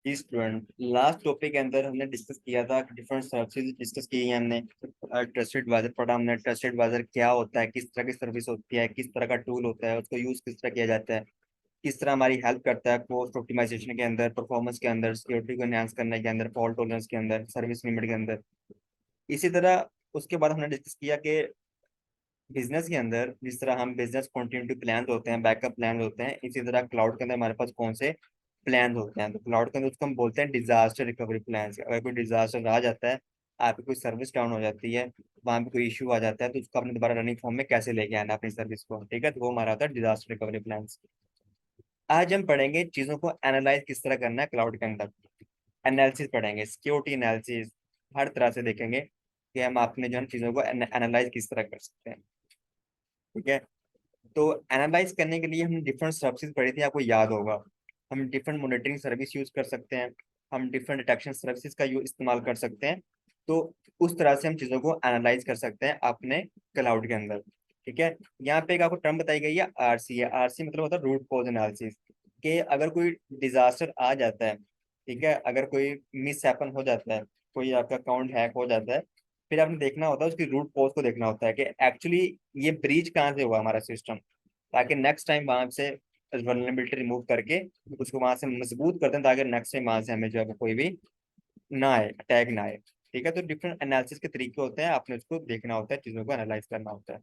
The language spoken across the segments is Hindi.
जी स्टूडेंट, लास्ट टॉपिक के अंदर हमने डिस्कस किया था, डिफरेंट सर्विसेज डिस्कस की हैं हमने। ट्रस्टेड एडवाइजर पढ़ा हमने, ट्रस्टेड एडवाइजर क्या होता है, किस तरह की सर्विस होती है, किस तरह का टूल होता है, उसको यूज किस तरह किया जाता है, किस तरह हमारी हेल्प करता है कोस्ट ऑप्टिमाइजेशन के अंदर, परफॉर्मेंस के अंदर, सिक्योरिटी को एनहांस करने के अंदर, फॉल्ट टॉलरेंस के अंदर, सर्विस लिमिट के अंदर। इसी तरह उसके बाद हमने डिस्कस किया कि बिजनेस के अंदर जिस तरह हम बिजनेस कंटिन्यूटी प्लान होते हैं, बैकअप प्लान होते हैं, इसी तरह क्लाउड के अंदर हमारे पास कौन से प्लान होते हैं। तो क्लाउड के अंदर उसको हम बोलते हैं डिजास्टर रिकवरी प्लान। अगर कोई डिजास्टर आ जाता है, आपकी कोई सर्विस डाउन हो जाती है, वहां पे कोई इशू आ जाता है, तो उसको अपने दोबारा रनिंग फॉर्म में कैसे लेके आना है अपनी सर्विस को, ठीक है। तो वो हमारा होता है डिजास्टर रिकवरी प्लान। आज हम पढ़ेंगे चीजों को एनालाइज किस तरह करना है क्लाउड के अंदर। एनालिसिस पढ़ेंगे, सिक्योरिटी एनालिसिस, हर तरह से देखेंगे कि हम अपने जो है चीजों को एनालाइज किस तरह कर सकते हैं, ठीक है। तो एनालाइज करने के लिए हम डिफरेंट सर्विसेज पढ़ी थी, आपको याद होगा। हम डिफरेंट मॉनिटरिंग सर्विस यूज कर सकते हैं, हम डिफरेंट डिटेक्शन सर्विसेज का इस्तेमाल कर सकते हैं। तो उस तरह से हम चीज़ों को एनालाइज कर सकते हैं अपने क्लाउड के अंदर, ठीक है। यहाँ पे एक आपको टर्म बताई गई है, आरसी है। आरसी मतलब होता है रूट कॉज एनालिसिस। कि अगर कोई डिजास्टर आ जाता है, ठीक है, अगर कोई मिस हैपन हो जाता है, कोई आपका अकाउंट हैक हो जाता है, फिर आपने देखना होता है उसकी रूट कॉज को देखना होता है कि एक्चुअली ये ब्रीच कहाँ से हुआ हमारा सिस्टम, ताकि नेक्स्ट टाइम वहां से वल्नरेबिलिटी रिमूव करके उसको वहां से मजबूत करते हैं, ताकि नेक्स्ट टाइम वहां से हमें जो है वो कोई भी ना आए, अटैक ना आए, ठीक है। तो डिफरेंट एनालिसिस के तरीके होते हैं, आपने उसको देखना होता है, चीजों को एनालाइज करना होता है।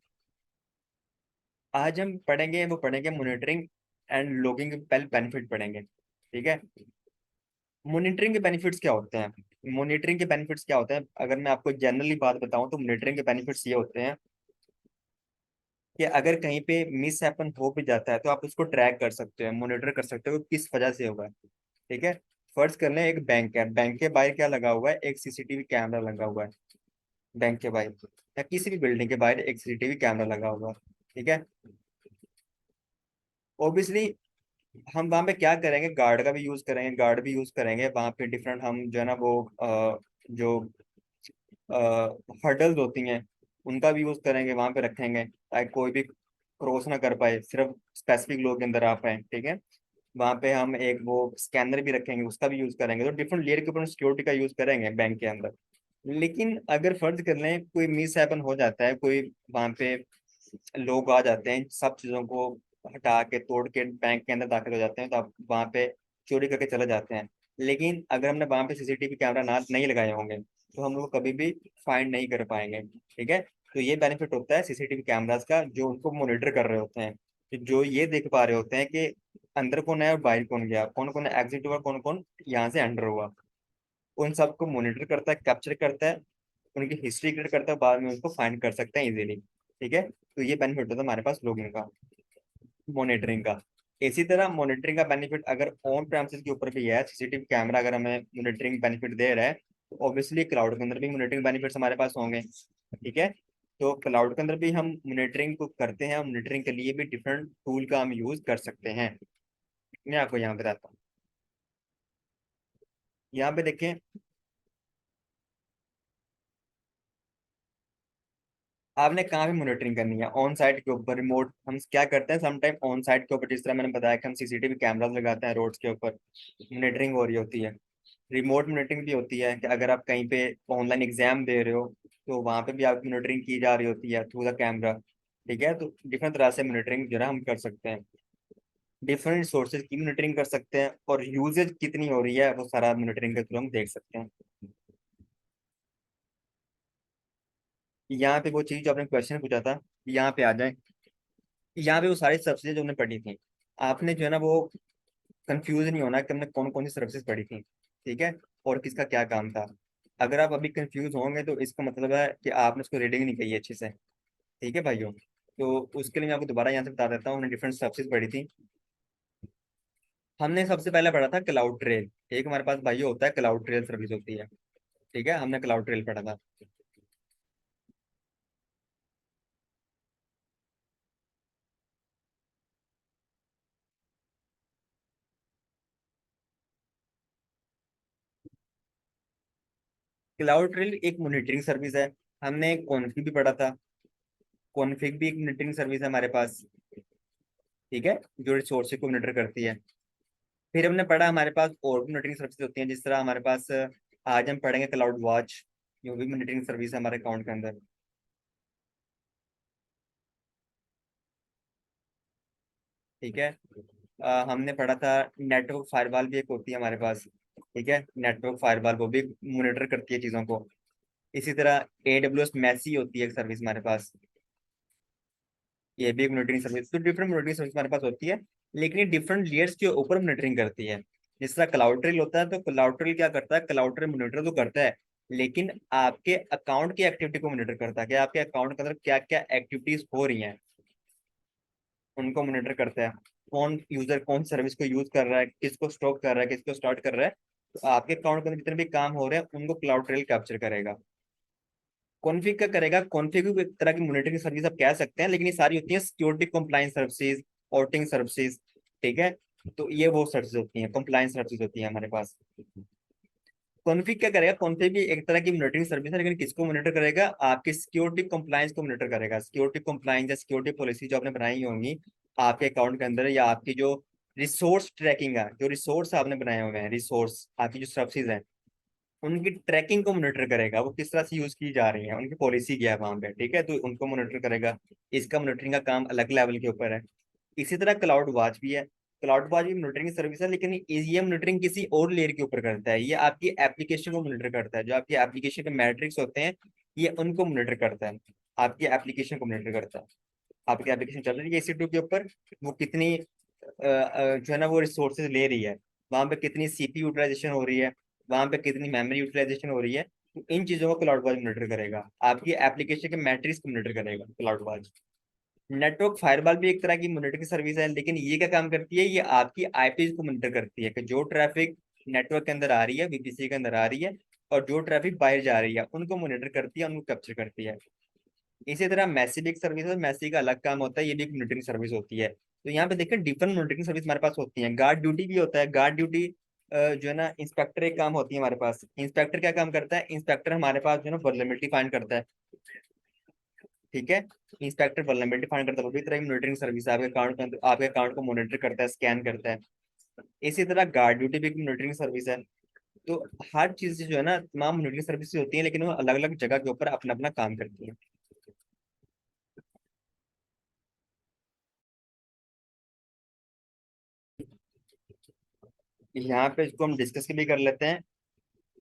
आज हम पढ़ेंगे, वो पढ़ेंगे मॉनिटरिंग एंड लॉगिंग के बेनिफिट पढ़ेंगे, ठीक है। मॉनिटरिंग के बेनिफिट्स क्या होते हैं, मॉनिटरिंग के बेनिफिट्स क्या होते हैं, अगर मैं आपको जनरली बात बताऊं तो मॉनिटरिंग के बेनिफिट्स ये होते हैं कि अगर कहीं पे मिस हैपन हो भी जाता है तो आप उसको ट्रैक कर सकते हो, मॉनिटर कर सकते हो कि किस वजह से हुआ है, ठीक है। फर्ज कर लें एक बैंक है, बैंक के बाहर क्या लगा हुआ है, एक सीसीटीवी कैमरा लगा हुआ है। बैंक के बाहर या किसी भी बिल्डिंग के बाहर एक सीसीटीवी कैमरा लगा हुआ है, ठीक है। ऑब्वियसली हम वहां पे क्या करेंगे, गार्ड का भी यूज करेंगे, गार्ड भी यूज करेंगे वहां पे डिफरेंट, हम जो है ना वो जो हर्डल्स होती हैं उनका भी यूज करेंगे, वहां पे रखेंगे ताकि कोई भी क्रॉस ना कर पाए, सिर्फ स्पेसिफिक लोग अंदर आ पाए, ठीक है। वहां पे हम एक वो स्कैनर भी रखेंगे, उसका भी यूज करेंगे। तो डिफरेंट लेयर के ऊपर सिक्योरिटी का यूज करेंगे बैंक के अंदर। लेकिन अगर फर्ज कर लें कोई मिस हैपन हो जाता है, कोई वहां पे लोग आ जाते हैं, सब चीजों को हटा के तोड़ के बैंक के अंदर दाखिल हो जाते हैं, तो आप वहां पे चोरी करके चले जाते हैं। लेकिन अगर हमने वहां पे सीसीटीवी कैमरा ना नहीं लगाए होंगे तो हम लोग कभी भी फाइंड नहीं कर पाएंगे, ठीक है। तो ये बेनिफिट होता है सीसीटीवी कैमरास का, जो उनको मॉनिटर कर रहे होते हैं, कि जो ये देख पा रहे होते हैं कि अंदर कौन है और बाहर कौन गया, कौन कौन एग्जिट हुआ, कौन कौन यहाँ से एंटर हुआ। उन सबको मॉनिटर करता है, कैप्चर करता है, उनकी हिस्ट्री क्रिएट करता है, बाद में उनको फाइंड कर सकते हैं इजीली, ठीक है। तो ये बेनिफिट होता है हमारे पास लोगिंग का, मॉनिटरिंग का। इसी तरह मॉनिटरिंग का बेनिफिट अगर ऑन प्रेमिसेस के ऊपर भी है, सीसीटीवी कैमरा अगर हमें मॉनिटरिंग बेनिफिट दे रहा है, तो ऑब्वियसली क्लाउड के अंदर भी मॉनिटरिंग बेनिफिट्स हमारे पास होंगे, ठीक है। तो क्लाउड के अंदर भी हम मॉनिटरिंग को करते हैं, मॉनिटरिंग के लिए भी डिफरेंट टूल का हम यूज कर सकते हैं। मैं आपको यहाँ बताता हूँ, यहाँ पे देखें। आपने कहाँ पे मॉनिटरिंग करनी है, ऑन साइट के ऊपर, रिमोट। हम क्या करते हैं समटाइम ऑन साइट के ऊपर, जिस तरह मैंने बताया कि हम सीसीटीवी कैमरास लगाते हैं रोड्स के ऊपर, मॉनिटरिंग हो रही होती है। रिमोट मॉनिटरिंग भी होती है कि अगर आप कहीं पे ऑनलाइन एग्जाम दे रहे हो, तो वहां पे भी आप मॉनिटरिंग की जा रही होती है थ्रू द कैमरा, ठीक है। तो डिफरेंट तरह से मॉनिटरिंग जो है हम कर सकते हैं, डिफरेंट सोर्सेज की मॉनिटरिंग कर सकते हैं, और यूजेज कितनी हो रही है वो सारा मॉनिटरिंग के थ्रू हम देख सकते हैं। यहाँ पे वो चीज जो आपने क्वेश्चन पूछा था, यहाँ पे आ जाए। यहाँ पे वो सारी सब्सिडी जो हमने पढ़ी थी, आपने जो है ना वो कंफ्यूज नहीं होना कि हमने कौन कौन सी सर्विसेज पढ़ी थी, ठीक है, और किसका क्या काम था। अगर आप अभी कंफ्यूज होंगे तो इसका मतलब है कि आपने उसको रीडिंग नहीं की है अच्छे से, ठीक है भाइयों। तो उसके लिए मैं आपको दोबारा यहाँ से बता देता हूँ, हमने डिफरेंट सर्विसेज पढ़ी थी। हमने सबसे पहले पढ़ा था क्लाउड ट्रेल। एक हमारे पास भाइयों होता है क्लाउड ट्रेल सर्विस होती है, ठीक है, हमने क्लाउड ट्रेल पढ़ा था। क्लाउड ट्रेल एक मॉनिटरिंग सर्विस है। हमने कॉन्फ़िग भी पढ़ा था, कॉन्फ़िग भी एक मॉनिटरिंग सर्विस है हमारे पास, ठीक है, जो रिसोर्स को मॉनिटर करती है। फिर हमने पढ़ा हमारे पास और भी मॉनिटरिंग सर्विसेज होती हैं, जिस तरह हमारे पास आज हम पढ़ेंगे क्लाउड वॉच, जो भी मॉनिटरिंग सर्विस है हमारे अकाउंट के अंदर। ठीक है। हमने पढ़ा था नेटवर्क फायरवॉल भी एक होती है हमारे पास। ठीक है, नेटवर्क फायरवॉल वो भी मॉनिटर करती है चीज़ों को। इसी तरह AWS मैसी होती है एक सर्विस हमारे पास, ये भी एक मॉनिटरिंग सर्विस। तो डिफरेंट मॉनिटरिंग सर्विस हमारे पास होती है, लेकिन ये डिफरेंट लेयर्स के ऊपर मॉनिटरिंग करती है। जिस तरह क्लाउड ट्रेल होता है, तो क्लाउड ट्रेल क्या करता है, क्लाउड ट्रेल मॉनिटर तो करता है, लेकिन आपके अकाउंट की एक्टिविटी को मॉनिटर करता है कि आपके अकाउंट के अंदर क्या क्या एक्टिविटीज हो रही हैं, उनको मॉनिटर करता है। कौन यूजर कौन सर्विस को यूज कर रहा है, किसको स्टॉप कर रहा है, किसको स्टार्ट कर रहा है। तो आपके अकाउंट के अंदर जितने भी काम हो रहे हैं उनको क्लाउड ट्रेल कैप्चर करेगा। कॉन्फ़िग का करेगा, कॉन्फ़िग भी एक तरह की मॉनिटरिंग सर्विस आप कह सकते हैं, लेकिन ये सारी होती है security compliance services, auditing services. ठीक है, तो ये वो सर्विस होती हैं, कंप्लायंस सर्विस होती है हमारे पास। कॉन्फ़िग क्या करेगा, कॉन्फ़िग भी एक तरह की मॉनिटरिंग सर्विस है, लेकिन किसको मॉनिटर करेगा, आपकी सिक्योरिटी कंप्लायंस को मॉनिटर करेगा। सिक्योरिटी कंप्लायंस या सिक्योरिटी पॉलिसी जो आपने बनाई होंगी आपके अकाउंट के अंदर, या आपकी जो रिसोर्स ट्रैकिंग है, जो रिसोर्स आपने बनाए हुए हैं, रिसोर्स आपकी जो सर्विसेज हैं, उनकी ट्रैकिंग को मॉनिटर करेगा, वो किस तरह से यूज की जा रही है, उनकी पॉलिसी क्या है वहां पे। ठीक है, तो उनको मॉनिटर करेगा। इसका मॉनिटरिंग का काम अलग लेवल के ऊपर है। इसी तरह क्लाउड वॉच भी है। क्लाउड वॉच भी मॉनिटरिंग सर्विस है, लेकिन ये मॉनिटरिंग किसी और लेयर के ऊपर करता है। ये आपकी एप्लीकेशन को मॉनिटर करता है, जो आपकी एप्लीकेशन के मैट्रिक्स होते हैं, ये उनको मॉनिटर करता है। आपकी एप्लीकेशन को मॉनिटर करता है। आपकी एप्लीकेशन चल रही है EC2 के ऊपर, वो कितनी जो है ना वो रिसोर्सेज ले रही है, वहां पे कितनी CPU यूटिलाइजेशन हो रही है, वहां पे कितनी मेमोरी यूटिलाइजेशन हो रही है। तो इन चीजों को क्लाउड वॉच मॉनिटर करेगा, आपकी एप्लीकेशन के मैट्रिक्स को मॉनिटर करेगा क्लाउड वॉच। नेटवर्क फायरवॉल भी एक तरह की मॉनिटरिंग सर्विस है, लेकिन ये क्या काम करती है, ये आपकी IPs को मॉनिटर करती है कि जो ट्रैफिक नेटवर्क के अंदर आ रही है, VPC के अंदर आ रही है, और जो ट्रैफिक बाहर जा रही है, उनको मॉनिटर करती है, उनको कैप्चर करती है। इसी तरह मैसी भी एक सर्विस है, मैसी का अलग काम होता है, ये भी एक मॉनिटरिंग सर्विस होती है। तो यहाँ पे देखिए डिफरेंट मॉनिटरिंग सर्विस हमारे पास होती है। गार्ड ड्यूटी भी होता है। गार्ड ड्यूटी जो है ना, इंस्पेक्टर एक काम होती है हमारे पास। इंस्पेक्टर क्या काम करता है, इंस्पेक्टर हमारे पास जो है ना वल्नरेबिलिटी फाइंड करता है। ठीक है, इंस्पेक्टर वल्नरेबिलिटी फाइंड करता है, वो भी तरह की मॉनिटरिंग सर्विस है। आपके अकाउंट में आपके अकाउंट को मॉनिटर करता है, स्कैन करता है। इसी तरह गार्ड ड्यूटी भी एक मॉनिटरिंग सर्विस है। तो हर चीज जो है ना, तमाम मॉनिटरिंग सर्विस होती है, लेकिन वो अलग अलग जगह के ऊपर अपना अपना काम करती है। यहाँ पे इसको हम डिस्कस भी कर लेते हैं।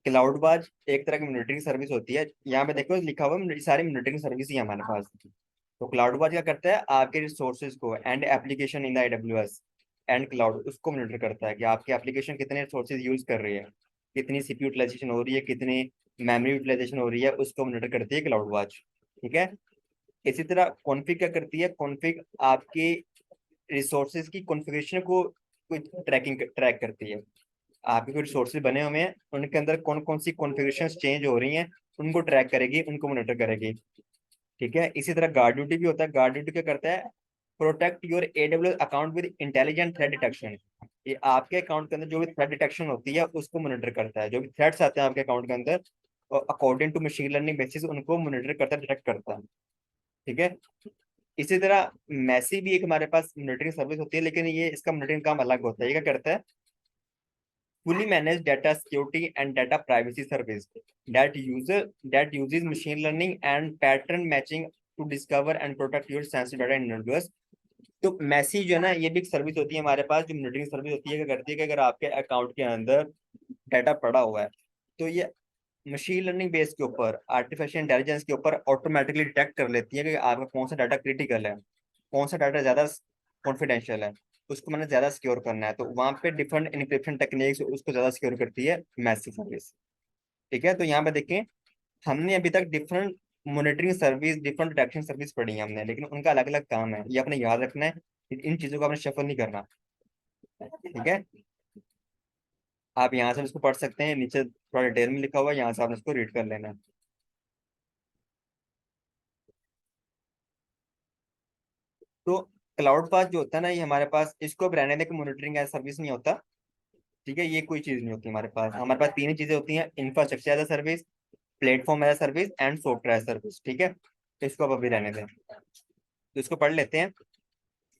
क्लाउड बाज एक तरह की मॉनिटरिंग सर्विस होती है। यहाँ पे देखो लिखा हुआ है, सारी मॉनिटरिंग सर्विस ही है हमारे पास। तो क्लाउड बाज क्या करता है, आपके रिसोर्सेज को and application in the AWS and cloud, उसको मॉनिटर करता है कि आपकी एप्लीकेशन कितने रिसोर्सेज यूज कर रही है, कितनी CPU यूटिलाइजेशन हो रही है, कितनी मेमोरी यूटिलाइजेशन हो रही है, उसको मॉनिटर करती है क्लाउड वॉच। ठीक है। इसी तरह कॉन्फ़िग क्या करती है, कॉन्फ़िग आपकी रिसोर्सेज की कॉन्फ़िगरेशन को ट्रैक करती है। आपके कुछ सोर्सेज बने हुए हैं, उनके अंदर कौन कौन सी कॉन्फ़िगरेशन चेंज हो रही हैं, उनको ट्रैक करेगी, उनको मॉनिटर करेगी। ठीक है। इसी तरह गार्ड ड्यूटी भी होता है। गार्ड ड्यूटी क्या करता है, protect your AWS account with intelligent threat detection. ये आपके अकाउंट के अंदर जो भी थ्रेट डिटेक्शन होती है उसको मॉनिटर करता है। जो भी थ्रेट्स आते हैं आपके अकाउंट के अंदर, according to machine learning basis उनको मॉनिटर करता है, डिटेक्ट करता है। ठीक है। इसी तरह मैसी भी एक हमारे पास मॉनिटरिंग सर्विस होती है, लेकिन ये इसका मॉनिटरिंग काम अलग होता है। ये क्या करता है, fully managed data security and data privacy service that uses machine learning and pattern matching to discover and protect your sensitive data in AWS। तो मैसी जो है ना, ये भी एक सर्विस होती है हमारे पास, जो मॉनिटरिंग सर्विस होती है। क्या करती है कि अगर आपके अकाउंट के अंदर डाटा पड़ा हुआ है, तो ये मशीन लर्निंग बेस के ऊपर, आर्टिफिशियल इंटेलिजेंस के ऊपर ऑटोमेटिकली डिटेक्ट कर लेती है कि आपका कौन सा डाटा क्रिटिकल है, कौन सा डाटा ज्यादा कॉन्फिडेंशियल है, उसको मैंने ज्यादा सिक्योर करना है। तो वहां पे डिफरेंट इनक्रिप्शन टेक्निक्स उसको ज्यादा सिक्योर करती है मैसी सर्विस। ठीक है, तो यहाँ पे देखें, हमने अभी तक different monitoring service, different detection service पढ़ी है हमने, लेकिन उनका अलग अलग काम है, ये आपने याद रखना है। इन चीजों को आपने शफल नहीं करना। ठीक है, आप यहाँ से इसको पढ़ सकते हैं, नीचे थोड़ा डिटेल में लिखा हुआ है, यहाँ से आपने इसको रीड कर लेना है। तो क्लाउड पास जो होता है ना, ये हमारे पास, इसको अब रहने दें कि मॉनिटरिंग एज सर्विस नहीं होता। ठीक है, ये कोई चीज नहीं होती हमारे पास। हमारे पास तीन ही चीजें होती हैं, infrastructure as a service, platform as a service and software as service. ठीक है, तो इसको अब अभी रहने दें, तो इसको पढ़ लेते हैं।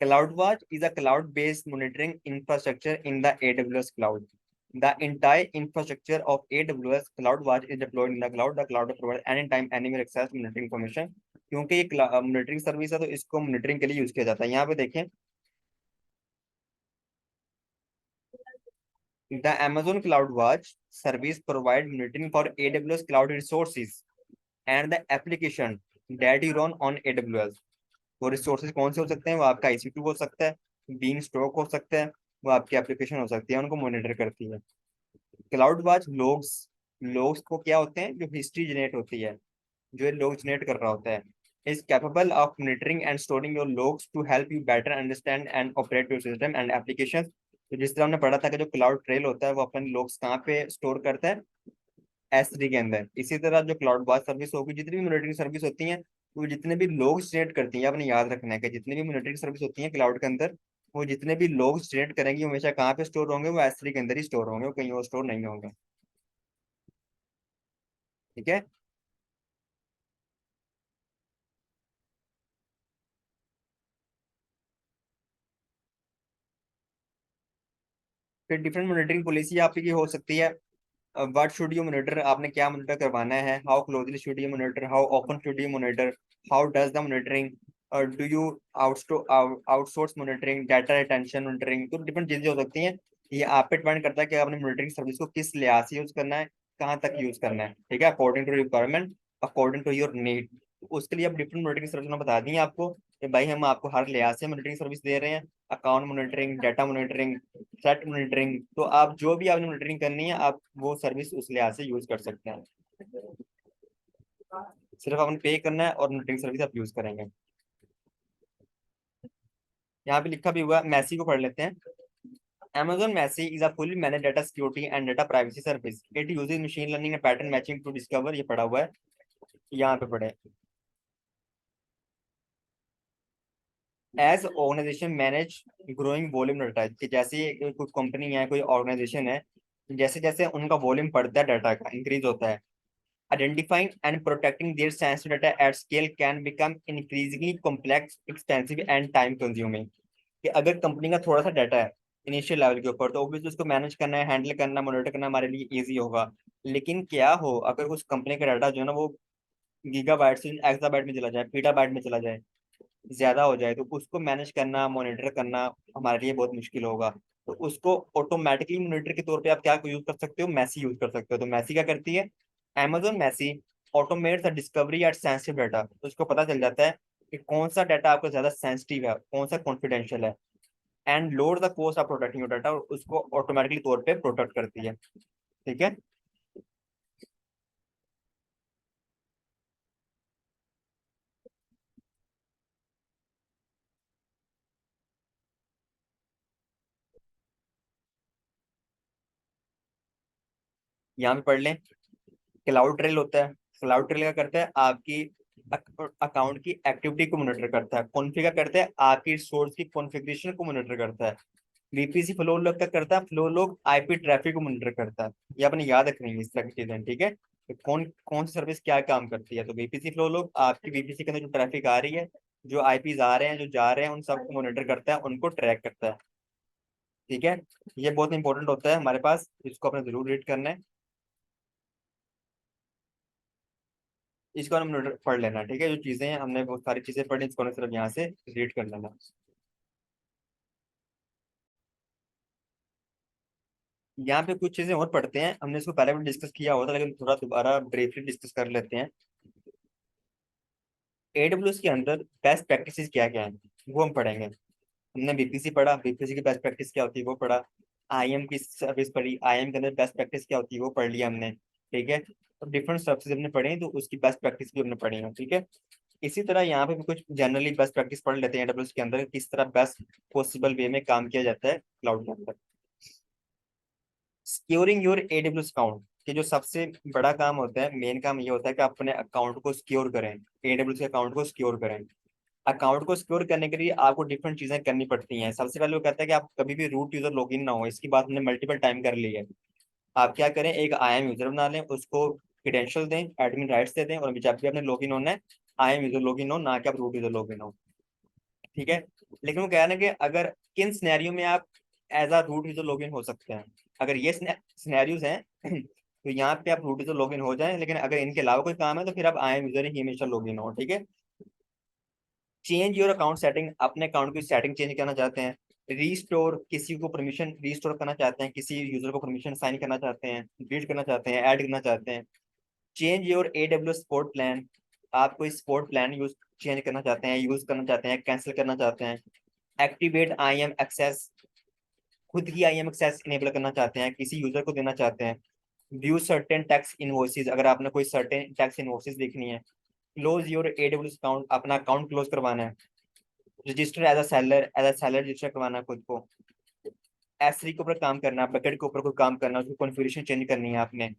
CloudWatch is a cloud-based monitoring infrastructure in the AWS cloud. The entire infrastructure of AWS CloudWatch is deployed in the cloud. The cloud provides anytime, anywhere access monitoring information. क्योंकि ये मॉनिटरिंग सर्विस है तो इसको मॉनिटरिंग के लिए यूज किया जाता है। यहाँ पे देखें, the Amazon CloudWatch service provide monitoring for AWS cloud resources and the application that you run on AWS। वो रिसोर्सेज कौन से हो सकते हैं? वो आपका EC2 हो सकता है, बीन स्टॉक हो सकता है, वो आपकी एप्लीकेशन हो सकती है, उनको मॉनिटर करती है। क्लाउड वॉच लोग्स, लोग्स को क्या होते हैं? जो हिस्ट्री जनरेट होती है, जो ये लोग जनरेट कर रहा होता है, is capable of monitoring and storing your logs to help you better understand and operate your system and application. तो जिस तरह हमने पढ़ा था कि जो क्लाउड ट्रेल होता है वो अपन लोग्स कहाँ पे स्टोर करता है? S3 के अंदर। इसी तरह जो क्लाउड वॉच सर्विस होगी, जितनी भी मॉनिटरिंग सर्विस होती हैं, वो जितने भी लोग जनरेट करती हैं, आपने याद रखना है कि जितनी भी मॉनिटरिंग सर्विस होती है क्लाउड के अंदर, वो जितने भी लोग जनरेट करेंगे वो हमेशा कहाँ पे स्टोर होंगे? वो S3 के अंदर ही स्टोर होंगे, वो कहीं और स्टोर नहीं होंगे। ठीक है। फिर डिफरेंट मॉनिटरिंग पॉलिसी आपकी हो सकती है। व्हाट शुड यू मॉनिटर, आपने क्या मॉनिटर करवाना है? How closely should you monitor? How often should you monitor? How does the monitoring? Do you outsource monitoring, data retention monitoring? तो डिफरेंट चीजें हो सकती हैं। ये आप पे डिपेंड करता है कि आपने मॉनिटरिंग सर्विस को किस लिहाज से यूज करना है, कहाँ तक यूज करना है। ठीक है, according to requirement, according to your need. उसके लिए आप डिफरेंट मॉनिटरिंग सर्विस बता दी हैं आपको कि भाई हम आपको हर लिहाज से मॉनिटरिंग सर्विस दे रहे हैं। Account monitoring, data monitoring, threat monitoring. तो आप जो भी आपने मॉनिटरिंग करनी है, आप वो सर्विस उस लिहाज से यूज कर सकते हैं। सिर्फ आपने पे करना है और मॉनिटरिंग सर्विस आप यूज करेंगे। यहाँ पे लिखा भी हुआ है, मैसी को पढ़ लेते हैं। Amazon Messi is a fully managed data security and data privacy service. It uses machine learning and pattern matching to discover, ये पढ़ा हुआ है, यहाँ पे पढ़े। As organization manage growing volume data, कि जैसे कोई कंपनी है, कोई ऑर्गेनाइजेशन है, जैसे जैसे उनका वॉल्यूम बढ़ता है, डाटा का इंक्रीज होता है, identifying and protecting their sensitive data at scale can become increasingly complex, expensive and time consuming। कि अगर कंपनी का थोड़ा सा डाटा है इनिशियल लेवल के ऊपर, तो ऑब्वियसली उसको मैनेज करना है, हैंडल करना, मॉनिटर करना हमारे लिए इजी होगा। लेकिन क्या हो अगर उस कंपनी का डाटा जो है ना, वो गीगाबाइट से एक्साबाइट में चला जाए, पीटाबाइट में चला जाए, ज्यादा हो जाए, तो उसको मैनेज करना, मॉनिटर करना हमारे लिए बहुत मुश्किल होगा। तो उसको ऑटोमेटिकली मॉनिटर के तौर पे आप क्या यूज कर सकते हो? मैसी यूज कर सकते हो। तो मैसी क्या करती है? Amazon Macie automate the discovery at sensitive data. तो उसको पता चल जाता है कि कौन सा डाटा आपका ज्यादा सेंसिटिव है, कौन सा कॉन्फिडेंशियल है, and load the cost of protecting your data, और उसको ऑटोमेटिकली तौर पे प्रोटेक्ट करती है। ठीक है। यहाँ पे पढ़ लें। क्लाउड ट्रेल होता है, क्लाउड ट्रेल क्या करता है? आपकी अकाउंट की एक्टिविटी को मॉनिटर करता है। कॉन्फ़िगर करता है आपकी सोर्स की कॉन्फ़िगरेशन को मॉनिटर करता है। VPC फ्लो लॉग क्या करता है? फ्लो लॉग IP ट्रैफिक को मॉनिटर करता है। ये आपने याद रखनी है इस तरह की चीजें। ठीक है, तो कौन कौन सी सर्विस क्या काम करती है? तो VPC फ्लो लॉग आपकी VPC के अंदर जो ट्रैफिक आ रही है, जो IPs आ रहे हैं, जो जा रहे हैं, उन सबको मॉनिटर करता है, उनको ट्रैक करता है। ठीक है, ये बहुत इंपॉर्टेंट होता है हमारे पास, इसको आपने जरूर रीड करना है। इसको हम पढ़ लेना। ठीक है, जो चीजें हैं हमने बहुत सारी चीजें पढ़ी, इसको हमने सिर्फ यहाँ से रीड कर लेना। यहाँ पे कुछ चीजें और पढ़ते हैं, हमने इसको पहले भी डिस्कस किया होता, लेकिन थोड़ा दोबारा ब्रीफली डिस्कस कर लेते हैं। AWS के अंदर बेस्ट प्रैक्टिसेस क्या क्या है, वो हम पढ़ेंगे। हमने BPC पढ़ा, BPC की बेस्ट प्रैक्टिस क्या होती है वो पढ़ा। IAM की सर्विस पढ़ी, IAM के अंदर बेस्ट प्रैक्टिस क्या होती है वो पढ़ लिया हमने। ठीक है, तो डिफरेंट सर्विसेज हमने पढ़ी, तो उसकी बेस्ट प्रैक्टिस भी हमने पढ़ी है। ठीक है, इसी तरह यहाँ पे भी कुछ जनरली बेस्ट प्रैक्टिस पढ़ लेते हैं AWS के अंदर, किस तरह बेस्ट पॉसिबल वे में काम किया जाता है क्लाउड के अंदर। सिक्योरिंग योर AWS अकाउंट, कि जो सबसे बड़ा काम होता है, मेन काम ये होता है कि आप अपने अकाउंट को सिक्योर करें, AWS के अकाउंट को सिक्योर करें। अकाउंट को सिक्योर करने के लिए आपको डिफरेंट चीजें करनी पड़ती हैं। सबसे पहले वो कहता है कि आप कभी भी रूट यूजर लॉगिन ना हो, इसकी बात हमने मल्टीपल टाइम कर ली है। आप क्या करें? एक IAM यूजर बना लें, उसको क्रेडेंशियल दें, एडमिन राइट्स दे दें, और जब भी आपने लॉगिन होना है, IAM यूजर लॉगिन हो, ना कि आप रूट यूजर लॉगिन हो। ठीक है, लेकिन वो कह रहा है कि अगर किन सिनेरियो में आप as a root user login हो सकते हैं, अगर ये सिनेरियोज हैं तो यहाँ पे आप रूट यूजर लॉगिन हो जाएं, लेकिन अगर इनके अलावा कोई काम है तो फिर आप आई एम यूजर ही हमेशा लॉगिन हो, ठीक है। चेंज योर अकाउंट सेटिंग, अपने अकाउंट की सेटिंग चेंज करना चाहते हैं। रीस्टोर, किसी को परमिशन रीस्टोर करना चाहते हैं, किसी यूजर को परमिशन साइन करना चाहते हैं, डिलीट करना चाहते हैं, ऐड करना चाहते हैं। Change your AWS sport plan, आप कोई स्पोर्ट प्लान यूज चेंज करना चाहते हैं, यूज करना चाहते हैं, कैंसिल करना चाहते हैं। एक्टिवेट IAM एक्सेस, खुद की IAM एक्सेस इनेबल करना चाहते हैं, किसी यूजर को देना चाहते हैं। व्यू सर्टेन टैक्स इनवॉइसेस, अगर आपने कोई सर्टेन टैक्स इनवॉइसेस देखनी है। क्लोज योर AWS अकाउंट, अपना अकाउंट क्लोज करवाना है। Register as a seller register करवाना है खुद को। S3 के ऊपर काम करना है, बकेट के ऊपर कोई काम करना है, उसकी कॉन्फ़िगरेशन चेंज करनी है आपने,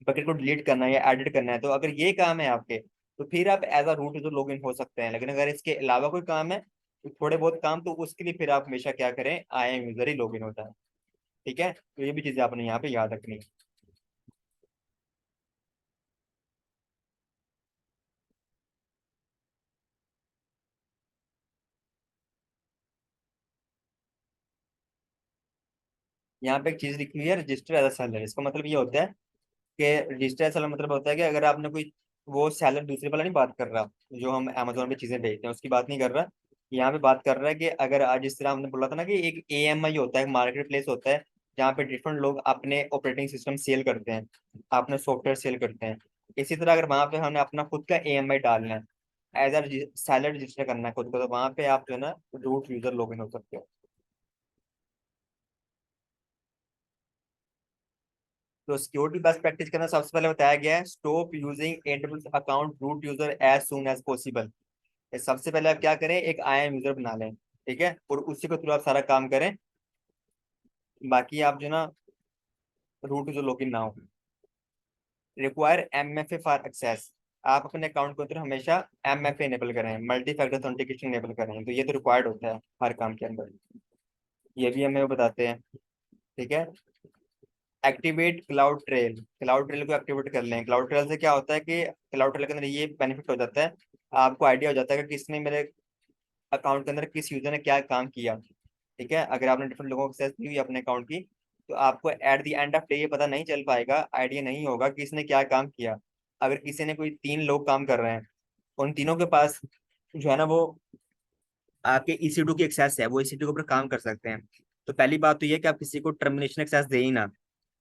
बकेट को डिलीट करना है या एडिट करना है, तो अगर ये काम है आपके तो फिर आप as a root user log in हो सकते हैं। लेकिन अगर इसके अलावा कोई काम है, तो थोड़े बहुत काम, तो उसके लिए फिर आप हमेशा क्या करें, IAM user he log in होता है, ठीक है। तो ये भी चीजें आपने यहाँ पे याद रखनी है। यहाँ पे एक चीज लिखी हुई है, रजिस्टर एज अ सेलर। इसका मतलब ये होता है कि रजिस्टर एज सेलर मतलब होता है कि अगर आपने कोई, वो सेलर दूसरे वाला नहीं बात कर रहा, जो हम अमेजोन पे चीजें बेचते हैं उसकी बात नहीं कर रहा। यहाँ पे बात कर रहा है कि अगर आज जिस तरह हमने बोला था ना कि एक AMI होता है, मार्केट प्लेस होता है, जहाँ पे डिफरेंट लोग अपने ऑपरेटिंग सिस्टम सेल करते हैं, अपने सॉफ्टवेयर सेल करते हैं। इसी तरह अगर वहां पे हमने अपना खुद का AMI डालना है, एज अ सेलर रजिस्टर करना है खुद को, तो वहां पे आप जो है ना रूट यूजर लॉग इन हो सकते हो। तो सिक्योरिटी बेस्ट प्रैक्टिस के अंदर सबसे पहले बताया गया है, stop using AWS account root user as soon as possible. सबसे पहले आप क्या करें, एक IAM यूजर बना लें, ठीक है, और उसी के थ्रू आप सारा काम करें। बाकी आप जो ना रूट यूजर लॉगिन ना हो। रिक्वायर MFA फॉर एक्सेस, आप अपने अकाउंट के अंदर हमेशा MFA इनेबल करें, मल्टी फैक्टर ऑथेंटिकेशन इनेबल करें, तो ये तो रिक्वायर्ड होता है हर काम के अंदर, ये भी हमें वो बताते हैं, ठीक है। Activate cloud trail, cloud trail को एक्टिवेट कर लें। क्लाउड ट्रेल से क्या होता है कि क्लाउड ट्रेल के अंदर ये बेनिफिट हो जाता है, आपको आइडिया हो जाता है कि किसने मेरे अकाउंट के अंदर, किस यूजर ने क्या काम किया, ठीक है। अगर आपने डिफरेंट लोगों को एक्सेस दी हुई अपने अकाउंट की, तो आपको at the end of day ये पता नहीं चल पाएगा, आइडिया नहीं होगा कि इसने क्या काम किया। अगर किसी ने कोई 3 लोग काम कर रहे हैं, उन तीनों के पास जो है ना वो आपके EC2 की एक्सेस है, वो EC2 के ऊपर काम कर सकते हैं। तो पहली बात तो ये कि आप किसी को टर्मिनेशन एक्सेस दे ही ना।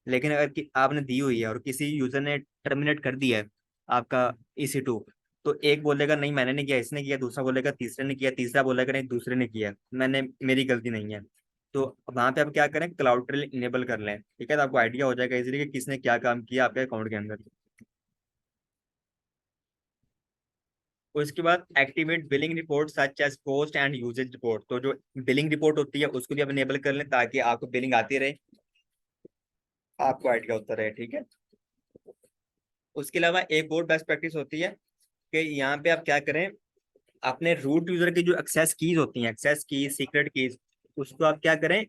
लेकिन अगर आपने दी हुई है और किसी यूजर ने टर्मिनेट कर दिया है आपका EC2, तो एक बोलेगा नहीं मैंने नहीं किया, इसने किया, दूसरा बोलेगा तीसरे ने किया, तीसरा बोलेगा नहीं दूसरे ने किया, मैंने, मेरी गलती नहीं है। तो वहां पे आप क्या करें, क्लाउड ट्रेल इनेबल कर लें, ठीक है, तो आपको आइडिया हो जाएगा इजीली कि किसने क्या काम किया आपके अकाउंट के अंदर। उसके बाद activate billing report such as cost and usage report, तो जो बिलिंग रिपोर्ट होती है उसको भी आप इनेबल कर लें, ताकि आपको बिलिंग आती रहे, आपको आइडिया होता रहे, ठीक है। उसके अलावा एक और बेस्ट प्रैक्टिस होती है कि यहाँ पे आप क्या करें, अपने रूट यूजर की जो एक्सेस कीज होती हैं, एक्सेस कीज, सीक्रेट कीज, उसको आप क्या करें,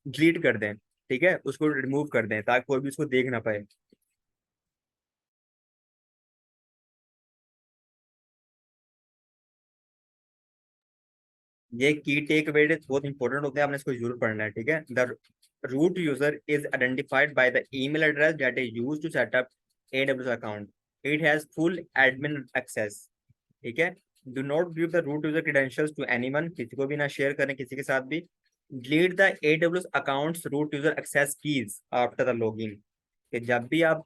डिलीट कर दें, ठीक है, उसको रिमूव कर दें ताकि कोई भी उसको देख ना पाए। ये की टेक अवे बहुत इंपॉर्टेंट होते हैं, आपने इसको जरूर पढ़ना है, ठीक है। The root user is identified by the email address that is used to set up AWS account. It has full admin access, ठीक है। Do not give the root user credentials to anyone, किसी को भी ना शेयर करें किसी के साथ भी। Delete the AWS account's root user access keys after the login, कि जब भी आप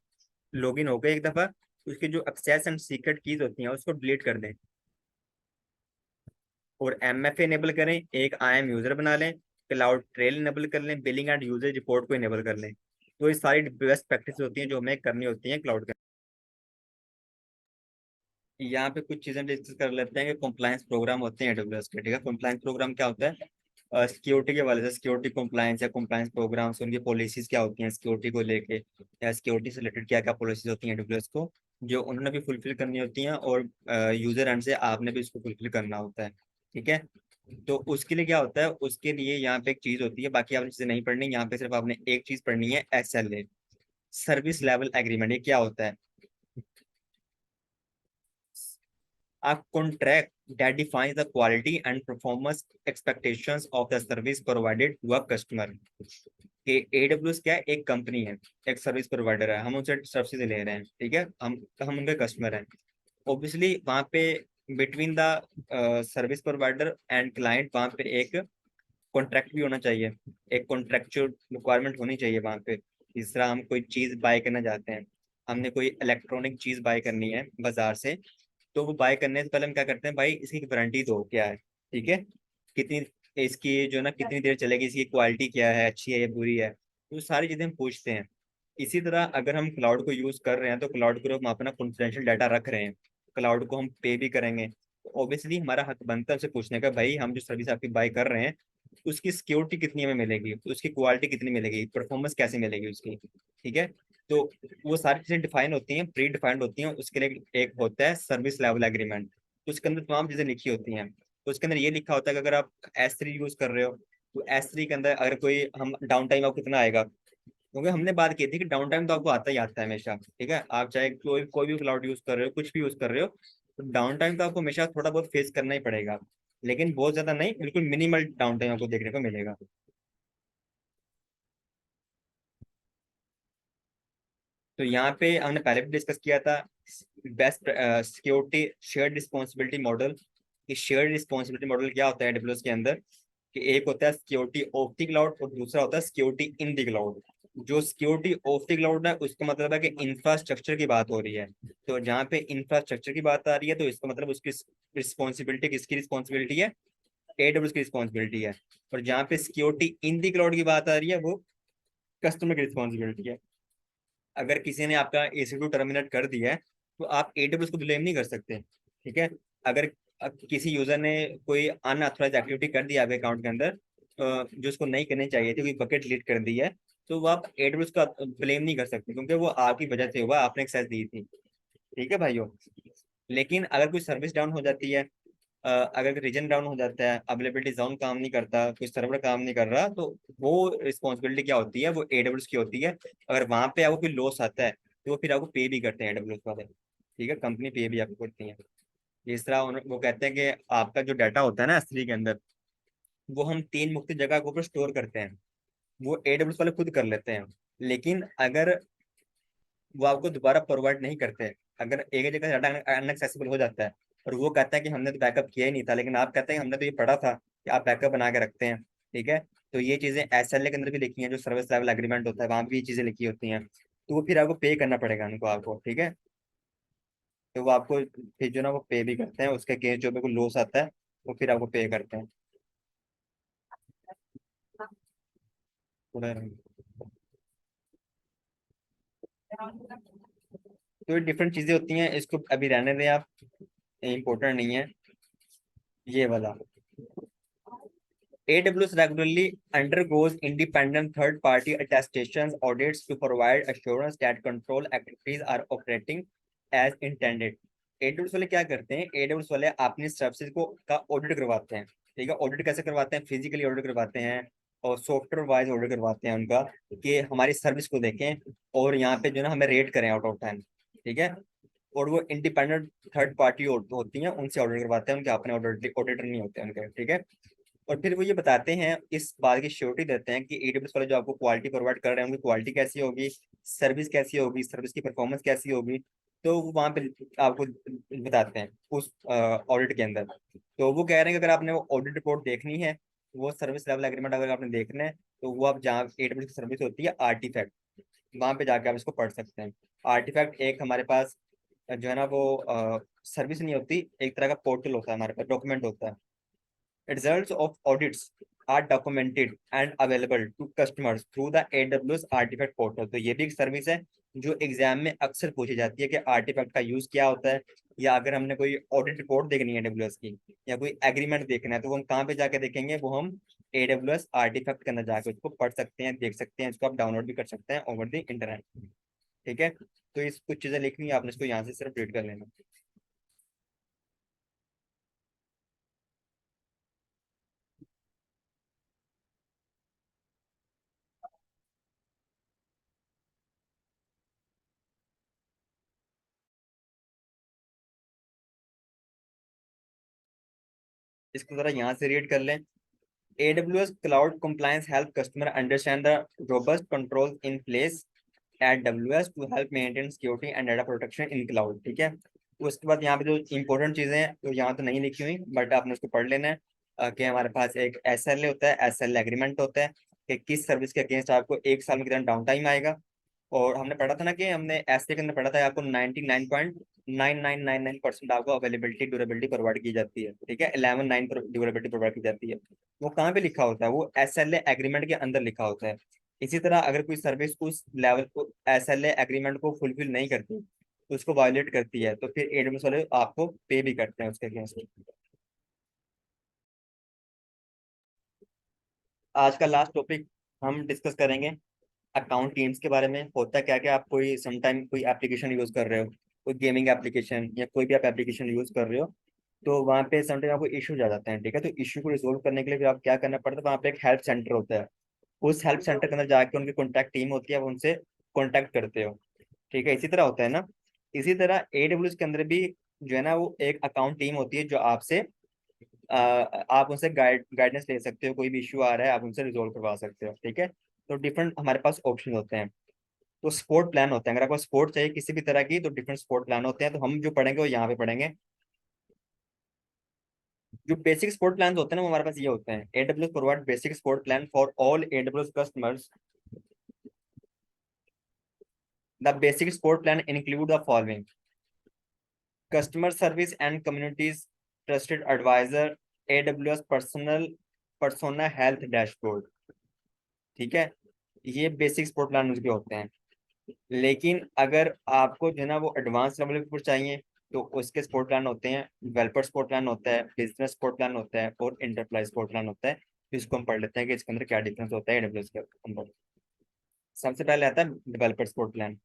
लॉगिन हो गए एक दफा, उसकी जो एक्सेस एंड सीक्रेट कीज होती हैं उसको डिलीट कर दें। और MFA इनेबल करें, एक IAM यूजर बना लें, क्लाउड ट्रेल इनेबल कर लें, बिलिंग एंड यूजेज रिपोर्ट को इनेबल कर लें। तो ये सारी बेस्ट प्रैक्टिस होती हैं जो हमें करनी होती हैं क्लाउड के। यहाँ पे कुछ चीजें डिस्कस कर लेते हैं कि कॉम्प्लायंस प्रोग्राम होते हैं AWS के, ठीक है। कॉम्प्लायंस प्रोग्राम क्या होता है, सिक्योरिटी के वाले से सिक्योरिटी कॉम्प्लायंस या कॉम्प्लायंस प्रोग्राम्स, उनकी पॉलिसीज क्या होती हैं सिक्योरिटी को लेके, या सिक्योरिटी से रिलेटेड क्या क्या पॉलिसीज होती हैं AWS को, जो उन्होंने भी फुलफिल करनी होती हैं, और यूजर एंड से आपने भी इसको फुलफिल करना होता है, ठीक है। तो उसके लिए क्या होता है, उसके लिए यहाँ पे एक चीज होती है, बाकी आपने चीजें नहीं पढ़नी, यहाँ पे सिर्फ आपने एक चीज पढ़नी है, SLA, सर्विस लेवल एग्रीमेंट। ये क्या होता है, आप contract that defines the quality and performance expectations of the service provided to a customer। कि AWS क्या है, एक कंपनी है, एक सर्विस प्रोवाइडर है, हम उनसे सर्विस ले रहे हैं, ठीक है, हम उनके कस्टमर हैं। ऑब्वियसली वहाँ पे between the service provider and client वहाँ पे एक कॉन्ट्रैक्ट भी होना चाहिए, एक कॉन्ट्रैक्चुअल रिक्वायरमेंट होनी चाहिए वहाँ पे। जिस तरह हम कोई चीज़ बाय करना चाहते हैं, हमने कोई इलेक्ट्रॉनिक चीज़ बाय करनी है बाजार से, तो वो बाय करने से पहले हम क्या करते हैं, भाई इसकी वारंटी दो क्या है, ठीक है, कितनी इसकी जो ना कितनी देर चलेगी, इसकी क्वालिटी क्या है, अच्छी है या बुरी है, तो सारी चीजें हम पूछते हैं। इसी तरह अगर हम क्लाउड को यूज कर रहे हैं तो क्लाउड को हम अपना कॉन्फिडेंशियल डाटा रख रहे हैं, क्लाउड को हम पे भी करेंगे, तो ऑब्वियसली हमारा हक बनता है उसे पूछने का, भाई हम जो सर्विस आपकी बाय कर रहे हैं उसकी सिक्योरिटी कितनी हमें मिलेगी, उसकी क्वालिटी कितनी मिलेगी, परफॉर्मेंस कैसी मिलेगी उसकी, ठीक है। तो वो सारी चीजें डिफाइन होती हैं, प्री डिफाइंड होती हैं, उसके लिए एक होता है सर्विस लेवल एग्रीमेंट, उसके अंदर तमाम चीजें लिखी होती हैं। तो उसके अंदर ये लिखा होता है कि अगर आप S3 यूज कर रहे हो, तो S3 के अंदर अगर कोई हम डाउन टाइम आपको कितना आएगा, क्योंकि हमने बात की थी कि डाउन टाइम तो आपको आता ही आता है हमेशा, ठीक है, आप चाहे कोई कोई भी क्लाउड यूज कर रहे हो, कुछ भी यूज कर रहे हो, तो डाउन टाइम तो आपको हमेशा थोड़ा बहुत फेस करना ही पड़ेगा, लेकिन बहुत ज्यादा नहीं, बिल्कुल मिनिमल डाउन टाइम आपको देखने को मिलेगा। तो यहाँ पे हमने पहले भी डिस्कस किया था best security shared responsibility model. कि शेयर्ड रिस्पॉन्सिबिलिटी मॉडल क्या होता है AWS के अंदर, कि एक होता है सिक्योरिटी ऑफ द क्लाउड और दूसरा होता है सिक्योरिटी इन द क्लाउड। जो सिक्योरिटी ऑफ द क्लाउड है उसका मतलब है कि इंफ्रास्ट्रक्चर की बात हो रही है, तो जहाँ पे इंफ्रास्ट्रक्चर की बात आ रही है तो इसका मतलब उसकी रिस्पॉन्सिबिलिटी किसकी रिस्पॉन्सिबिलिटी है, AWS की रिस्पॉन्सिबिलिटी है। और जहाँ पे सिक्योरिटी इन द क्लाउड की बात आ रही है वो कस्टमर की रिस्पॉन्सिबिलिटी है। अगर किसी ने आपका EC2 टर्मिनेट कर दिया है तो आप AWS को ब्लेम नहीं कर सकते, ठीक है। अगर किसी यूजर ने कोई अनऑथराइज एक्टिविटी कर दिया आपके अकाउंट के अंदर, जो उसको नहीं करनी चाहिए थी, कोई बकेट डिलीट कर दी है, तो वो आप AWS का ब्लेम नहीं कर सकते, क्योंकि वो आपकी वजह से हुआ, आपने एक्सेस दी थी, ठीक है भाइयों। लेकिन अगर कोई सर्विस डाउन हो जाती है, अगर रीजन डाउन हो जाता है, अवेलेबिलिटी जोन काम नहीं करता, कोई सर्वर काम नहीं कर रहा, तो वो रिस्पॉन्सिबिलिटी क्या होती है, वो AWS की होती है। अगर वहां पे आपको कोई लॉस आता है तो वो फिर आपको पे भी करते हैं AWS वाले, ठीक है, कंपनी पे भी आपको करती है। इस तरह वो कहते हैं कि आपका जो डाटा होता है ना S3 के अंदर, वो हम 3 मुख्य जगह के ऊपर स्टोर करते हैं, वो AWS वाले खुद कर लेते हैं। लेकिन अगर वो आपको दोबारा प्रोवाइड नहीं करते, अगर एक ही जगह डाटा अनएक्सेसिबल हो जाता है और वो कहता है कि हमने तो बैकअप किया ही नहीं था, लेकिन आप कहते हैं हमने तो ये पढ़ा था कि आप बैकअप बना के रखते हैं, ठीक है, तो ये चीजें SLA के अंदर भी लिखी हैं, जो सर्विस लेवल एग्रीमेंट होता है वहां भी ये चीजें लिखी होती हैं, तो वो फिर आपको पे करना पड़ेगा उनको, आपको, ठीक है। तो वो आपको फिर जो ना वो पे भी करते हैं, उसके केस जो भी कोई लॉस आता है वो फिर आपको पे करते हैं। तो ये डिफरेंट चीजें होती हैं, इसको अभी रहने दें आप, इम्पोर्टेंट नहीं है ये वाला। AWS regularly undergoes independent third-party attestations audits to provide assurance that control activities are operating as intended। AWS वाले क्या करते हैं, AWS वाले अपनी सर्विसेज को का ऑडिट करवाते हैं, ठीक है। ऑडिट कैसे करवाते हैं, फिजिकली ऑडिट करवाते हैं और सॉफ्टवेयर वाइज ऑडिट करवाते हैं उनका, कि हमारी सर्विस को देखें और यहाँ पे जो ना हमें रेट करें आउट ऑफ 10, ठीक है। और वो इंडिपेंडेंट थर्ड पार्टी होती हैं, उनसे ऑडिट करवाते हैं, उनके अपने ऑडिटर नहीं होते उनके, ठीक है। और फिर वो ये बताते हैं, इस बात की श्योरिटी देते हैं कि AWS वाले जो आपको क्वालिटी प्रोवाइड कर रहे हैं उनकी क्वालिटी कैसी होगी, सर्विस कैसी होगी, सर्विस की परफॉर्मेंस कैसी होगी, तो वो वहाँ पे आपको बताते हैं उस ऑडिट के अंदर। तो वो कह रहे हैं कि अगर आपने वो ऑडिट रिपोर्ट देखनी है, वो सर्विस लेवल एग्रीमेंट अगर आपने देखना है, तो वो आप जहाँ AWS की सर्विस होती है आर्टिफैक्ट, वहाँ पे जाके आप इसको पढ़ सकते हैं। आर्टिफैक्ट एक हमारे पास जो है ना वो सर्विस नहीं होती, एक तरह का पोर्टल होता है हमारे पास, डॉक्यूमेंट होता है। Results of audits are documented and available to customers through the AWS Artifact Portal। तो ये भी एक सर्विस है जो एग्जाम में अक्सर पूछी जाती है कि आर्टिफैक्ट का यूज क्या होता है, या अगर हमने कोई ऑडिट रिपोर्ट देखनी है AWS की, या कोई एग्रीमेंट देखना है, तो वो हम कहाँ पे जाके देखेंगे, वो हम AWS आर्टिफैक्ट के अंदर जाके उसको पढ़ सकते हैं, देख सकते हैं, इसको आप डाउनलोड भी कर सकते हैं ओवर द इंटरनेट, ठीक है। तो इस कुछ चीजें लिखनी है आपने, इसको यहाँ से सिर्फ रीड कर लेना। इसको जरा यहाँ से रीड कर लें। AWS Cloud Compliance help customer understand the robust controls in place at AWS to help maintain security and data protection in cloud। ठीक है। उसके बाद यहाँ पे जो इंपॉर्टेंट चीजें हैं तो यहाँ तो नहीं लिखी हुई, बट आपने उसको पढ़ लेना है। कि हमारे पास एक SLA होता है, SLA एग्रीमेंट होता है कि किस सर्विस के अगेंस्ट आपको 1 साल में कितना डाउन टाइम आएगा। और हमने पढ़ा था ना कि हमने एसए के अंदर पढ़ा था आपको 99.9999% आपको अवेलेबिलिटी ड्यूरेबिलिटी प्रोवाइड की जाती है। ठीक है, 11.9 ड्यूरेबिलिटी प्रोवाइड की जाती है। वो कहाँ पे लिखा होता है? वो SLA एग्रीमेंट के अंदर लिखा होता है। इसी तरह अगर कोई सर्विस उस लेवल को SLA एग्रीमेंट को फुलफिल नहीं करती, उसको वायोलेट करती है, तो फिर AWS वाले आपको पे भी करते हैं उसके अगेंस्ट। आज का लास्ट टॉपिक हम डिस्कस करेंगे अकाउंट टीम्स के बारे में। होता क्या क्या, आप कोई समटाइम कोई एप्लीकेशन यूज कर रहे हो, कोई गेमिंग एप्लीकेशन या कोई भी आप एप्लीकेशन यूज कर रहे हो, तो वहाँ पे समटाइम आपको इश्यूज आ जाते हैं। ठीक है, तो इश्यू को रिजोल्व करने के लिए फिर आप क्या करना पड़ता है, वहाँ पे एक हेल्प सेंटर होता है। उस हेल्प सेंटर के अंदर जाके उनकी कॉन्टैक्ट टीम होती है, आप उनसे कॉन्टैक्ट करते हो। ठीक है, इसी तरह होता है ना। इसी तरह AWS के अंदर भी जो है ना, वो एक अकाउंट टीम होती है जो आपसे आप उनसे गाइडेंस ले सकते हो। कोई भी इशू आ रहा है आप उनसे रिजोल्व करवा सकते हो। ठीक है, तो डिफरेंट हमारे पास ऑप्शन होते हैं। तो स्पोर्ट प्लान होते हैं, अगर आपको स्पोर्ट चाहिए किसी भी तरह की, तो डिफरेंट स्पोर्ट प्लान होते हैं। तो हम जो पढ़ेंगे वो यहाँ पे पढ़ेंगे। जो बेसिक स्पोर्ट प्लान होते हैं ना, वो हमारे पास ये होते हैं। AWS provide basic support plan for all AWS customers. The basic support plan include the following: customer service and communities trusted advisor, AWS personal persona health dashboard. ठीक है, ये बेसिक स्पोर्ट प्लान उसके होते हैं। लेकिन अगर आपको जो है ना वो एडवांस लेवल पर चाहिए, तो उसके स्पोर्ट प्लान होते हैं। डेवलपर स्पोर्ट प्लान होता है, बिजनेस स्पोर्ट प्लान होता है, और इंटरप्राइज स्पोर्ट प्लान होता है। तो इसको हम पढ़ लेते हैं कि इसके अंदर क्या डिफरेंस होता है AWS के अंदर। सबसे पहले आता है डेवलपर स्पोर्ट प्लान।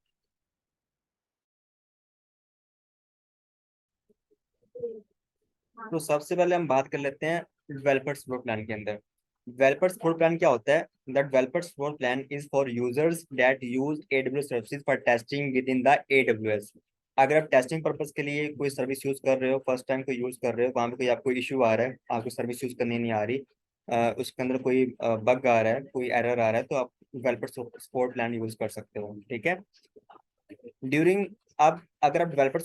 तो सबसे पहले हम बात कर लेते हैं डेवलपर सपोर्ट प्लान के अंदर। डेवलपर सपोर्ट प्लान क्या होता है? The developer support plan is for users that use AWS services for testing with in the AWS। अगर आप टेस्टिंग पर्पज के लिए कोई सर्विस यूज कर रहे हो, फर्स्ट टाइम कोई यूज कर रहे हो, वहां पे कोई आपको इशू आ रहा है, आपको सर्विस यूज करनी नहीं आ रही, उसके अंदर कोई बग आ रहा है, कोई एरर आ रहा है, तो आप डेवलपर सपोर्ट प्लान यूज कर सकते हो। ठीक है, ड्यूरिंग अब अगर आप डेवलपर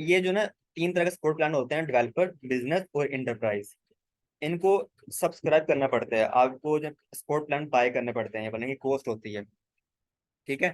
ये जो ना 3 तरह के सपोर्ट प्लान होते हैं: डेवलपर, बिजनेस और इंटरप्राइज। इनको सब्सक्राइब करना पड़ता है आपको, जब सपोर्ट प्लान बाय करने पड़ते हैं, बनने की कॉस्ट होती है। ठीक है,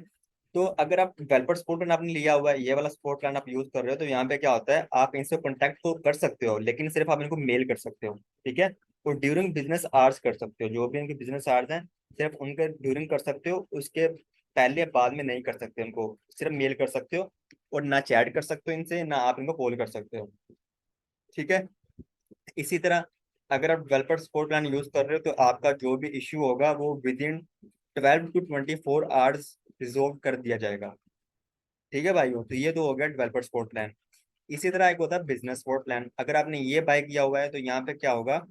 तो अगर आप डेवलपर सपोर्ट प्लान आपने लिया हुआ है, ये वाला सपोर्ट प्लान आप यूज कर रहे हो, तो यहाँ पे क्या होता है, आप इनसे कॉन्टैक्ट तो कर सकते हो, लेकिन सिर्फ आप इनको मेल कर सकते हो। ठीक है, और ड्यूरिंग बिजनेस आवर्स कर सकते हो, जो भी इनके बिजनेस आवर्स हैं सिर्फ उनके ड्यूरिंग कर सकते हो, उसके पहले बाद में नहीं कर सकते। उनको सिर्फ मेल कर सकते हो, और ना चैट कर सकते हो इनसे, ना आप इनको कॉल कर सकते हो। ठीक है, इसी तरह अगर आप डेवलपर सपोर्ट प्लान यूज कर रहे हो, तो आपका जो भी इश्यू होगा वो with in 12 to 24 hours resolve कर दिया जाएगा। ठीक है भाइयों, तो ये तो हो गया डेवलपर सपोर्ट प्लान। इसी तरह एक होता है बिजनेस सपोर्ट प्लान। अगर आपने ये बाय किया हुआ है, तो यहाँ पे क्या होगा,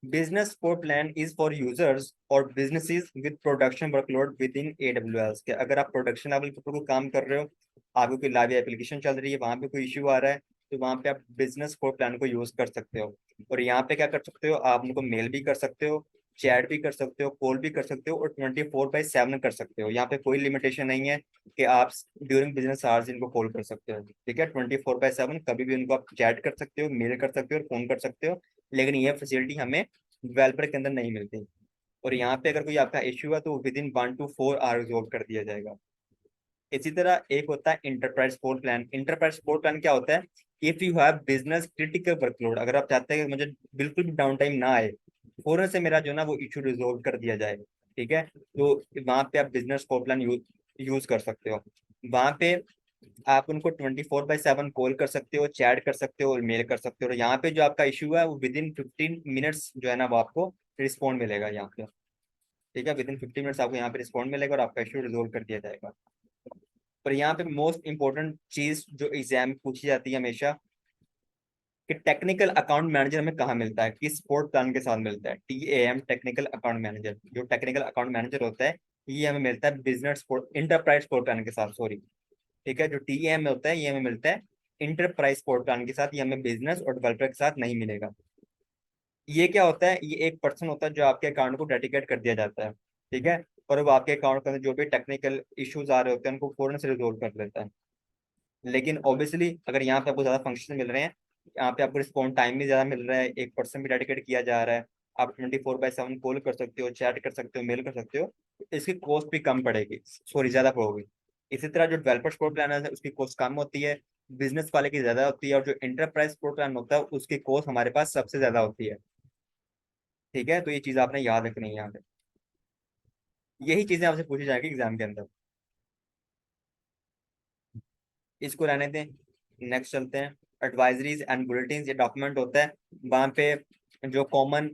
business support plan is for users और businesses with production workload within AWS के। अगर आप प्रोडक्शन लेवल के ऊपर कोई काम कर रहे हो, आपको कोई लाइव एप्लीकेशन चल रही है, वहां पे कोई इश्यू आ रहा है, तो वहां पे आप बिजनेस सपोर्ट प्लान को यूज कर सकते हो। और यहाँ पे क्या कर सकते हो, आप उनको मेल भी कर सकते हो, चैट भी कर सकते हो, कॉल भी कर सकते हो, और 24/7 कर सकते हो। यहाँ पे कोई लिमिटेशन नहीं है कि आप ड्यूरिंग बिजनेस आवर्स इनको कॉल कर सकते हो। ठीक है, 24/7 कभी भी उनको आप चैट कर सकते हो, मेल कर सकते हो, और फोन कर सकते हो। लेकिन ये फैसिलिटी हमें डेवलपर के अंदर नहीं मिलती। और यहाँ पे अगर कोई आपका इश्यू है, तो within 1 to 4 hour resolve कर दिया जाएगा। इसी तरह एक होता है enterprise support plan. Enterprise support plan क्या होता है? If you have business critical workload, अगर आप चाहते हैं कि मुझे बिल्कुल भी डाउन टाइम ना आए, फौरन से मेरा जो है ना वो इशू रिजोल्व कर दिया जाए, ठीक है, तो वहां पे आप बिजनेस सपोर्ट प्लान यूज कर सकते हो। वहां पे आप उनको 24/7 कॉल कर सकते हो, चैट कर सकते हो, और मेल कर सकते हो। और यहाँ पे जो आपका इशू है वो विद इन 15 मिनट्स जो है ना वो आपको रिस्पॉन्ड मिलेगा यहाँ पे। ठीक है, विद इन 15 मिनट्स आपको यहाँ पे रिस्पॉन्ड मिलेगा, और आपका इशू रिजोल्व कर दिया जाएगा। और यहाँ पे मोस्ट इंपॉर्टेंट चीज जो एग्जाम में पूछी जाती है हमेशा, कि टेक्निकल अकाउंट मैनेजर हमें कहाँ मिलता है, किस स्पोर्ट प्लान के साथ मिलता है? TAM, technical account manager. जो टेक्निकल अकाउंट मैनेजर होता है, ये हमें मिलता है business sport enterprise sport plan के साथ, सॉरी। ठीक है, जो TAM में होता है ये हमें मिलता है इंटरप्राइज स्पोर्ट प्लान के साथ, ये हमें बिजनेस और डेवलपर के साथ नहीं मिलेगा। ये क्या होता है, ये एक पर्सन होता है जो आपके अकाउंट को डेडिकेट कर दिया जाता है, ठीक है। और वो आपके अकाउंट के अंदर जो भी टेक्निकल इश्यूज आ रहे होते हैं उनको फौरन से रिजोल्व कर लेता है। लेकिन ऑब्वियसली अगर यहाँ पे आपको ज्यादा फंक्शन मिल रहे हैं, यहाँ पे आपको रिस्पॉन्स टाइम भी ज्यादा मिल रहा है, एक पर्सन भी डेडिकेट किया जा रहा है, आप 24/7 कॉल कर सकते हो, चैट कर सकते हो, मेल कर सकते हो, तो इसकी कॉस्ट भी कम पड़ेगी, सॉरी ज्यादा पड़ेगी। इसी तरह जो डेवलपर सपोर्ट प्लान है उसकी कॉस्ट कम होती है, बिजनेस वाले की ज्यादा होती है, और जो इंटरप्राइज सपोर्ट प्लान होता है उसकी कॉस्ट हमारे पास सबसे ज्यादा होती है। ठीक है, तो ये चीज आपने याद रखनी है यहाँ पे। यही चीजें आपसे पूछी जाएगी एग्जाम के अंदर। इसको रहने दें, नेक्स्ट चलते हैं। एडवाइजरीज एंड बुलेटिन, ये डॉक्यूमेंट होता है, वहाँ पे जो कॉमन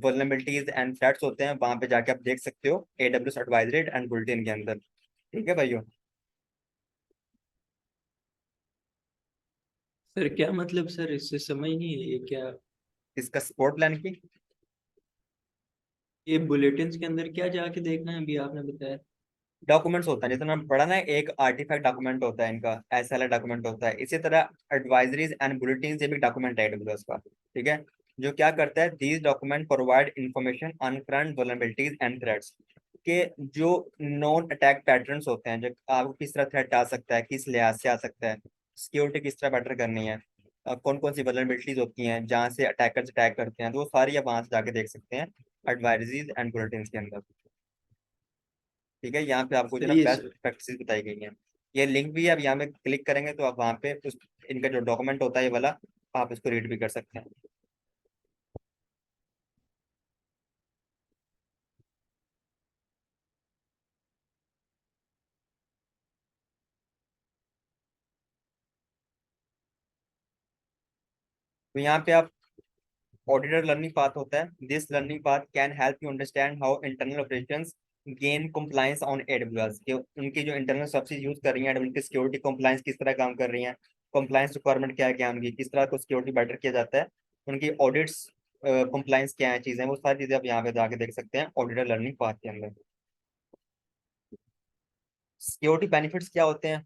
वल्नरेबिलिटीज एंड थ्रेट्स होते हैं वहाँ पे जाके आप देख सकते हो AWS एडवाइजरी एंड बुलेटिन के अंदर। ठीक है भाइयों। सर क्या मतलब सर, इससे समझ नहीं है ये क्या। इसका सपोर्ट प्लान की ये बुलेटिन्स के अंदर क्या जाके देखना है, अभी आपने बताया। डॉक्यूमेंट्स होता है, जैसे मैंने पढ़ा ना, एक आर्टिफैक्ट डॉक्यूमेंट होता है इनका, SLA डॉक्यूमेंट होता है, इसी तरह एडवाइजरीज एंड बुलेटिन ये भी डॉक्यूमेंट है AWS का। ठीक है, जो क्या करता है, these document provide information on current vulnerabilities and threats, के जो नॉन अटैक पैटर्न्स होते हैं, जो आपको किस तरह थ्रेट आ सकता है, किस लिहाज से आ सकता है, सिक्योरिटी किस तरह बेटर करनी है, कौन कौन सी वल्नरेबिलिटीज होती हैं जहाँ से अटैकर्स अटैक करते हैं, तो वो सारी आप वहां से जाके देख सकते हैं एडवाइजरीज एंड बुलेटिन के अंदर। ठीक है, यहाँ पे आपको जो ना सही है बेस्ट सर। प्रैक्टिस बताई गई है। ये लिंक भी है, अब यहाँ पे क्लिक करेंगे तो आप वहाँ पे उस इनका जो डॉक्यूमेंट होता है ये वाला, आप इसको रीड भी कर सकते हैं। तो यहाँ पे आप ऑडिटर लर्निंग पाथ होता है, this learning path can help you understand how internal operations gain compliance on AWS, कि उनकी जो इंटरनल सर्विसेज यूज कर रही हैं AWS की सिक्योरिटी compliance किस तरह काम कर रही हैं, compliance रिक्वायरमेंट क्या है, क्या उनकी किस तरह को सिक्योरिटी बेटर किया जाता है, उनकी ऑडिट्स compliance क्या है चीजें, वो सारी चीजें आप यहाँ पे जाके देख सकते हैं ऑडिटर लर्निंग पाथ के अंदर। सिक्योरिटी बेनिफिट्स क्या होते हैं,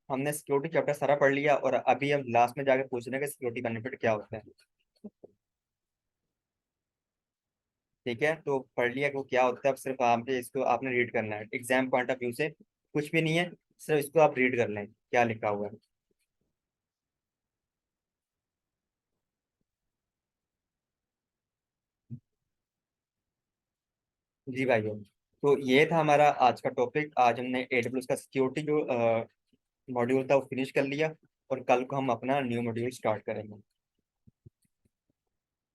हमने सिक्योरिटी चैप्टर सारा पढ़ लिया, और अभी हम लास्ट में जाके पूछ रहे हैं कि सिक्योरिटी बेनिफिट क्या होते हैं। ठीक है, तो पढ़ लिया कि वो क्या होता है, अब सिर्फ आपने इसको आपने रीड करना है एग्जाम पॉइंट ऑफ व्यू से, कुछ भी नहीं है, सिर्फ इसको आप रीड कर लें क्या लिखा हुआ है। जी भाइयों, तो ये था हमारा आज का टॉपिक, आज हमने AWS का सिक्योरिटी जो मॉड्यूल था वो फिनिश कर लिया, और कल को हम अपना न्यू मॉड्यूल स्टार्ट करेंगे।